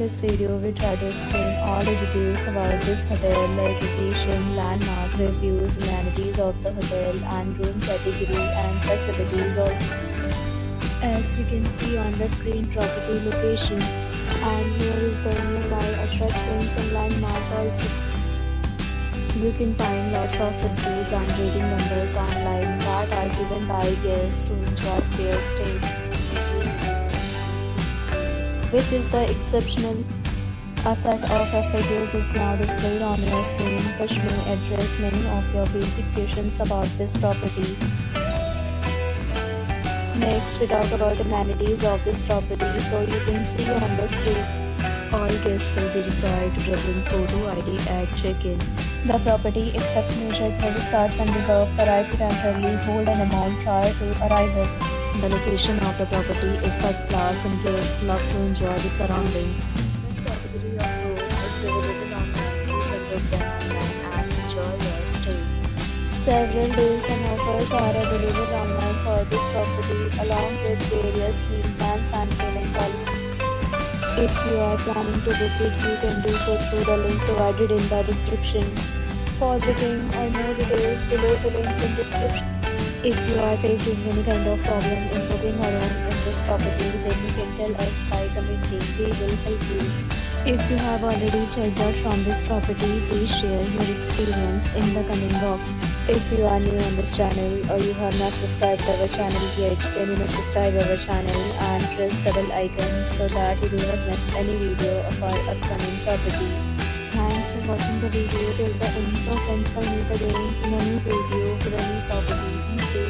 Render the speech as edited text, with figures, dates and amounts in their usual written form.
this video, we try to explain all the details about this hotel, like location, landmark, reviews, amenities of the hotel, and room category and facilities also. As you can see on the screen, property location, and here is the nearby attractions and landmark also. You can find lots of reviews and rating numbers online that are given by guests to enjoy their stay, which is the exceptional. A set of FAQs is now displayed on your screen, which may address many of your basic questions about this property. Next, we talk about amenities of this property. So you can see on the screen, all guests will be required to present photo ID at check-in. The property accepts major credit cards and reserves the right to temporarily hold an amount prior to arrival. The location of the property is first class and guests love to enjoy the surroundings. The category of room is available online. You can book them online and enjoy your stay. Several deals and offers are available online for this property, along with various meal plans and payment policies. If you are planning to book it, you can do so through the link provided in the description. For booking or more details, below the link in description. If you are facing any kind of problem in booking a room in this property, then you can tell us by commenting. We will help you. If you have already checked out from this property, please share your experience in the comment box. If you are new on this channel or you have not subscribed our channel yet, then you must subscribe our channel and press the bell icon so that you do not miss any video of our upcoming property. Thanks for watching the video till the end. So friends, will meet again in a new video with a new property. Be safe.